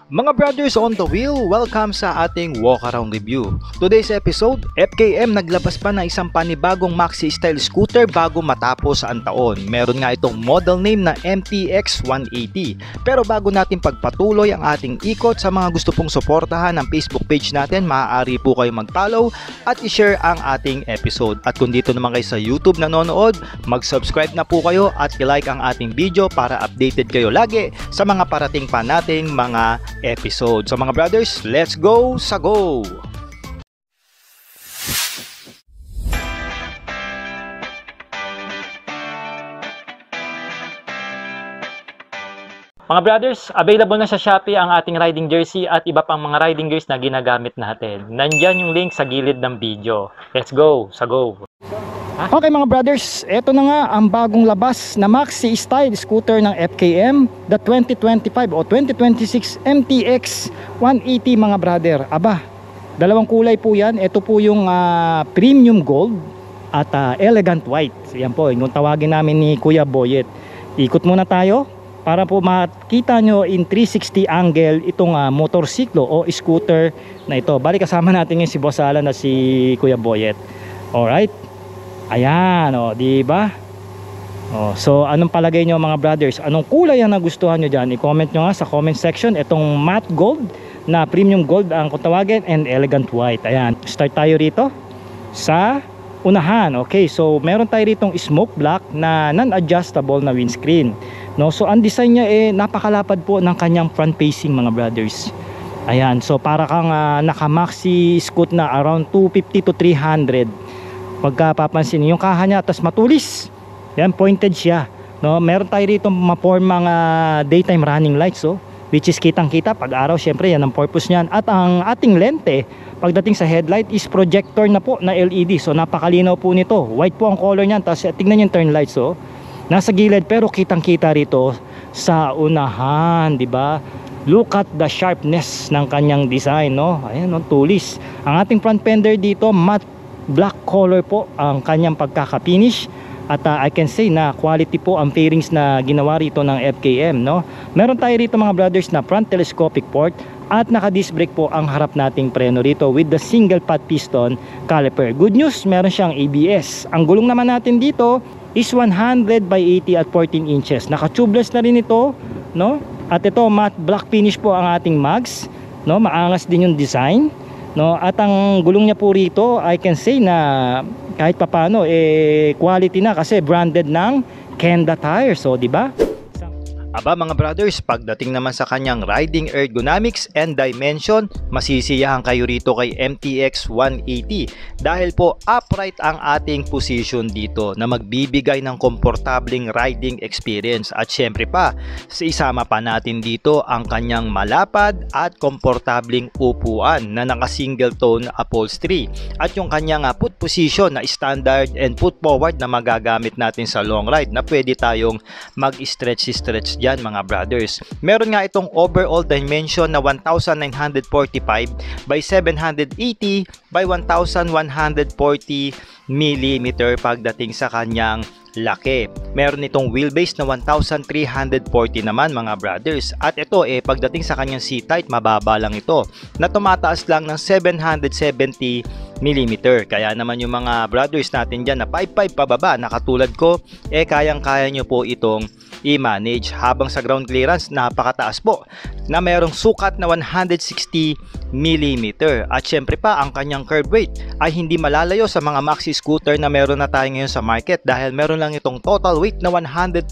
Mga brothers on the wheel, welcome sa ating walk around review. Today's episode, FKM naglabas pa ng isang panibagong maxi style scooter bago matapos ang taon. Meron nga itong model name na MTX 180. Pero bago natin pagpatuloy ang ating ikot, sa mga gusto pong suportahan ng Facebook page natin, maaari po kayo mag-follow at i-share ang ating episode. At kung dito naman kayo sa YouTube nanonood, mag-subscribe na po kayo at i-like ang ating video para updated kayo lagi sa mga parating pa nating mga episode. So mga brothers, let's go sa go! Mga brothers, available na sa Shopee ang ating riding jersey at iba pang mga riding gears na ginagamit natin. Nandyan yung link sa gilid ng video. Let's go sa go! Okay mga brothers, eto na nga ang bagong labas na maxi style scooter ng FKM, the 2025 o 2026 MTX 180 mga brother. Aba, dalawang kulay po yan. Ito po yung premium gold at elegant white. Yan po, yung tawagin namin ni Kuya Boyet. Ikot muna tayo para po makita nyo in 360 angle itong motorsiklo o scooter na ito. Bali kasama natin yung si Boss Alan at si Kuya Boyet. Alright. Ayan, di ba? So anong palagay nyo mga brothers? Anong kulay ang nagustuhan nyo dyan? I-comment nyo nga sa comment section. Itong matte gold na premium gold ang kutawagin and elegant white. Ayan, start tayo rito sa unahan. Okay, so meron tayo ritong smoke black na non-adjustable na windscreen. So ang design niya napakalapad po ng kanyang front facing mga brothers. Ayan, so para kang naka-maxi scoot na around 250 to 300. Pagkapapansin yung kaha niya, tas matulis. Yan, pointed siya. Meron tayo rito mapormang daytime running lights, which is kitang kita pag araw. Syempre yan ang purpose niyan. At ang ating lente pagdating sa headlight is projector na po na LED. So napakalinaw po nito. White po ang color niyan. Tapos tingnan yung turn lights, nasa gilid pero kitang kita rito sa unahan, di ba? Look at the sharpness ng kanyang design, Ayan, tulis. Ang ating front fender dito matte black color po ang kanyang pagkaka-finish. At I can say na quality po ang fairings na ginawa rito ng FKM, Meron tayo rito mga brothers na front telescopic port at naka-disc brake po ang harap nating preno rito with the single pad piston caliper. Good news, meron siyang ABS. Ang gulong naman natin dito is 100 by 80 at 14 inches. Naka-tubeless na rin ito, At ito matte black finish po ang ating mags, Maangas din yung design. At ang gulong niya po rito, I can say na kahit papano quality na kasi branded ng Kenda tires, di ba? Aba mga brothers, pagdating naman sa kanyang riding ergonomics and dimension, masisiyahan kayo rito kay MTX 180 dahil po upright ang ating position dito na magbibigay ng komportabling riding experience. At syempre pa, isama pa natin dito ang kanyang malapad at komportabling upuan na naka single tone upholstery at yung kanyang put position na standard and put forward na magagamit natin sa long ride na pwede tayong mag-stretch dyan mga brothers. Meron nga itong overall dimension na 1945 by 780 by 1140 mm pagdating sa kanyang laki. Meron itong wheelbase na 1340 naman mga brothers. At ito pagdating sa kanyang seat height, mababa lang ito na tumataas lang ng 770 mm. Kaya naman yung mga brothers natin dyan na 5'5 pababa na katulad ko, kayang-kaya nyo po itong i-manage. Habang sa ground clearance, napakataas po na mayroong sukat na 160 mm. At syempre pa, ang kanyang curb weight ay hindi malalayo sa mga maxi scooter na meron na tayo ngayon sa market dahil meron lang itong total weight na 135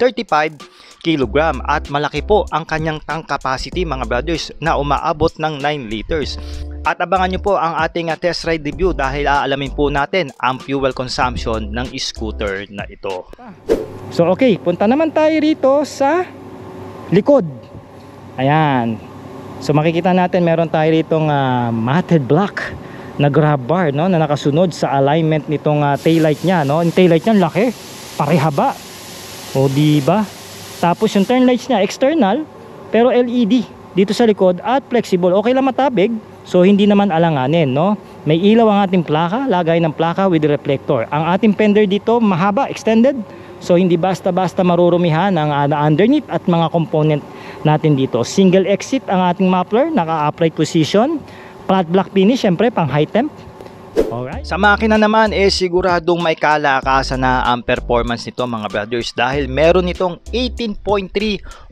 kg at malaki po ang kanyang tank capacity mga brothers na umaabot ng 9 liters. At abangan nyo po ang ating test ride review dahil aalamin po natin ang fuel consumption ng scooter na ito. So okay, punta naman tayo rito sa likod. Ayan. So makikita natin meron tayo ritong matted black na grab bar, na nakasunod sa alignment nitong taillight niya, Yung taillight niya laki, parehaba. Di ba? Tapos yung turn lights niya external pero LED dito sa likod at flexible. Okay lang matabig. So hindi naman alanganin, May ilaw ang ating plaka, lagay ng plaka with reflector. Ang ating fender dito mahaba, extended. So hindi basta-basta marurumihan ang underneath at mga component natin dito. Single exit ang ating muffler, naka-upright position, flat black finish, syempre pang high temp. Alright. Sa makina naman siguradong may kalakasan na ang performance nito mga brothers dahil meron itong 18.3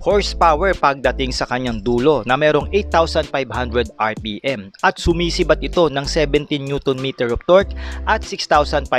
horsepower pagdating sa kanyang dulo na merong 8,500 RPM at sumisibat ito ng 17 Nm of torque at 6,500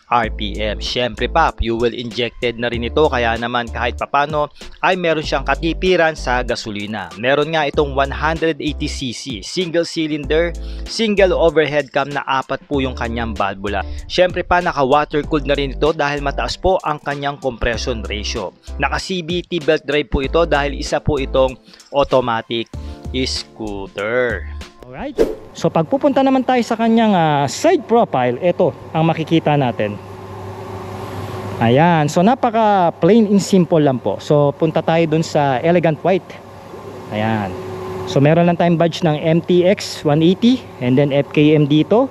RPM. Syempre pa, fuel injected na rin ito kaya naman kahit papano ay meron siyang katipiran sa gasolina. Meron nga itong 180cc, single cylinder, single overhead cam na 4 po yung kanyang valvula. Syempre pa, naka water cooled na rin ito dahil mataas po ang kanyang compression ratio. Naka CVT belt drive po ito dahil isa po itong automatic scooter. Alright. So pagpupunta naman tayo sa kanyang side profile, ito ang makikita natin. Ayan. So napaka plain and simple lang po. So punta tayo dun sa elegant white. Ayan. So meron lang tayong badge ng MTX 180 and then FKM dito.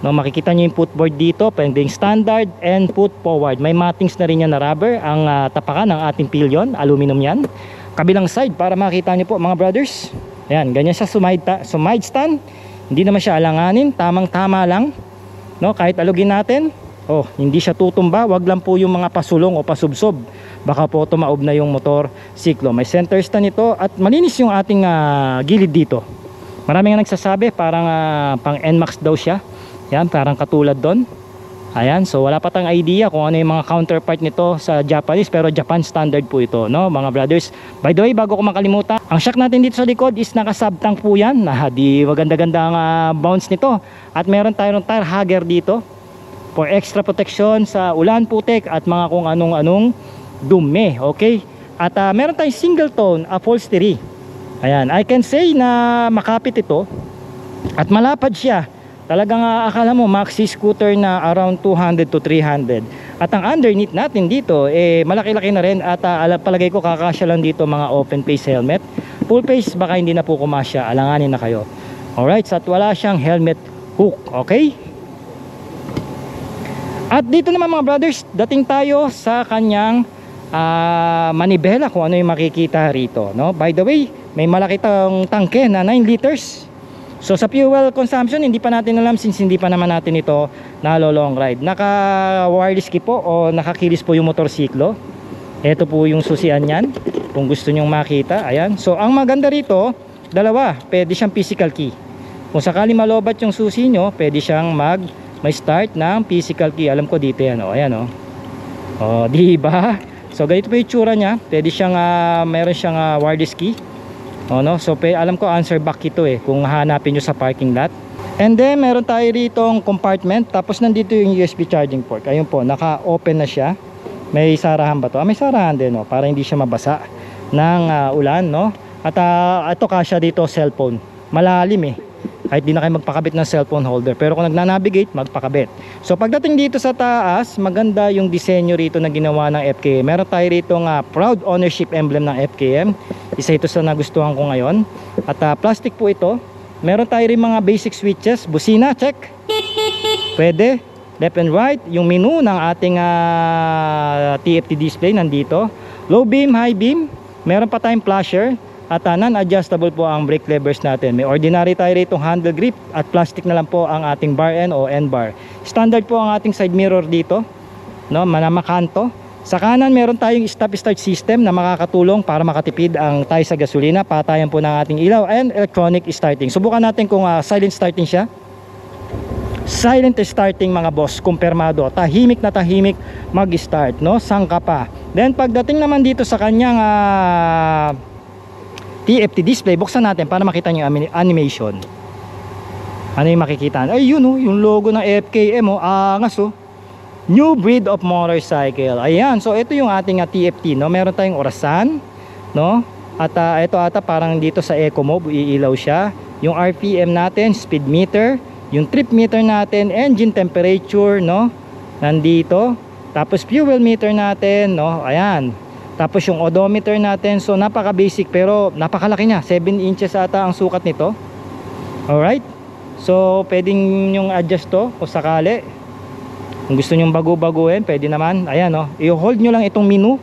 No, makikita nyo yung footboard dito, pwedeng standard and foot forward. May mattings na rin yan na rubber ang tapakan ng ating pillion, aluminum yan. Kabilang side para makita nyo po mga brothers. Ayan, ganyan siya sumide stand. Hindi naman siya alanganin, tamang-tama lang. No, kahit alugin natin, hindi siya tutumba. Wag lang po yung mga pasulong o pasubsob. Baka po tumaob na yung motor siklo. May center stand ito at malinis yung ating gilid dito. Marami nga nagsasabi parang pang NMAX daw siya. Yan, parang katulad doon. Ayan, so wala pa tayong idea kung ano yung mga counterpart nito sa Japanese, pero Japan standard po ito, no mga brothers. By the way, bago ko makalimutan, ang shock natin dito sa likod is naka sub tank po yan. Di maganda-ganda ang bounce nito. At meron tayong tire hugger dito for extra protection sa ulan, putik at mga kung anong dumi, okay? At meron tayong single tone upholstery. Ayan, I can say na makapit ito at malapad siya. Talagang akala mo maxi scooter na around 200 to 300. At ang underneath natin dito malaki-laki na rin at palagay ko kakasya lang dito mga open face helmet. Full face baka hindi na po kumasya, alanganin na kayo. Alright, so at wala siyang helmet hook, okay? At dito naman mga brothers, dating tayo sa kanyang manibela kung ano yung makikita rito, no? By the way, may malaki tang tangke na 9 liters. So sa fuel consumption, hindi pa natin alam since hindi pa naman natin ito long ride. Naka wireless key po o nakakilis po yung motorsiklo. Ito po yung susian niyan kung gusto nyong makita. Ayan. So ang maganda rito, dalawa, pwede siyang physical key. Kung sakali malobat yung susi nyo, pwede siyang may start ng physical key. Alam ko dito yan, ayan diba? So ganito po yung tsura niya. Pwede siyang meron siyang wireless key. No? So alam ko answer back ito kung hanapin nyo sa parking lot. And then meron tayo ritong compartment. Tapos nandito yung USB charging port. Ayun po, naka-open na siya. May sarahan ba to? May sarahan din, para hindi siya mabasa ng ulan, no? At ito kasya dito cellphone. Malalim kahit di na kayo magpakabit ng cellphone holder, pero kung nagnanavigate, magpakabit. So pagdating dito sa taas, maganda yung disenyo rito na ginawa ng FKM. Meron tayo rito proud ownership emblem ng FKM. Isa ito sa nagustuhan ko ngayon. At plastic po ito. Meron tayo rin mga basic switches. Busina, check. Pwede. Left and right. Yung menu ng ating TFT display nandito. Low beam, high beam. Meron pa tayong flasher. At non-adjustable po ang brake levers natin. May ordinary tayo rito handle grip at plastic na lang po ang ating bar end o end bar. Standard po ang ating side mirror dito, no, manamakanto. Sa kanan meron tayong stop start system na makakatulong para makatipid ang tayo sa gasolina. Patayan po ng ating ilaw and electronic starting. Subukan natin kung silent starting siya. Silent starting mga boss, kumpirmado. Tahimik na tahimik mag-start, no? Sangka pa. Then pagdating naman dito sa kanyang TFT display, buksan natin para makita nyo yung animation. Ano yung makikita? Ay yun yung logo ng FKM angas New breed of motorcycle. Ayan, so ito yung ating TFT, no? Meron tayong orasan, no? At ito ata parang dito sa Eco Mode iilaw siya. Yung RPM natin, speed meter, yung trip meter natin, engine temperature, no? Nandito. Tapos fuel meter natin, no? Ayan. Tapos yung odometer natin, so napaka basic pero napakalaki niya, 7 inches ata ang sukat nito. Alright, so pwedeng yung adjust to kung sakali. Kung gusto nyong bago-baguhin, pwede naman. Ayan i-hold nyo lang itong menu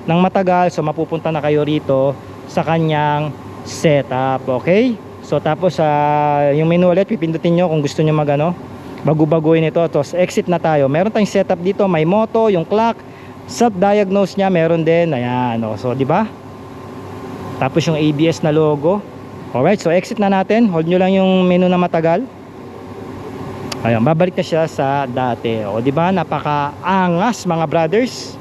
ng matagal, so mapupunta na kayo rito sa kanyang setup. Okay? So tapos yung menu ulit pipindutin nyo kung gusto nyo bago-baguhin ito. Tapos exit na tayo. Meron tayong setup dito, may moto, yung clock, self-diagnose niya meron din. Ayan, so di ba? Tapos yung ABS na logo. Alright, so exit na natin. Hold nyo lang yung menu na matagal. Ayan, babalik na siya sa dati. O di ba? Napakaangas mga brothers.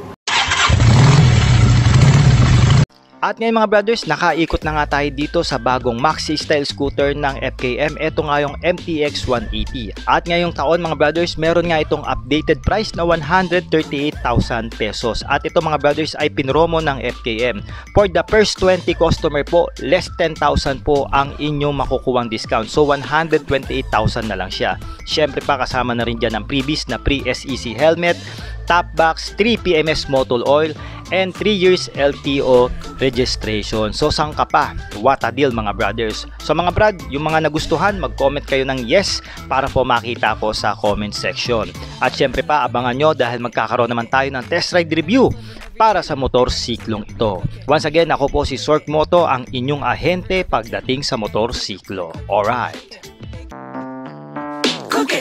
At ngayon mga brothers, nakaikot na nga tayo dito sa bagong maxi style scooter ng FKM. Ito nga yung MTX 180. At ngayong taon mga brothers, meron nga itong updated price na 138,000 pesos. At ito mga brothers ay pinromo ng FKM. For the first 20 customer po, less 10,000 po ang inyong makukuwang discount. So 128,000 na lang siya. Syempre pa kasama na rin dyan ang previous na pre-SEC helmet, top box, 3 PMS motor oil, and 3 years LTO registration. So saan ka pa? What a deal mga brothers. So mga brad, yung mga nagustuhan, mag-comment kayo ng yes para po makita ko sa comment section. At syempre pa, abangan nyo dahil magkakaroon naman tayo ng test ride review para sa motorsiklong ito. Once again, ako po si Sork Moto, ang inyong ahente pagdating sa motorsiklo. Alright. Okay.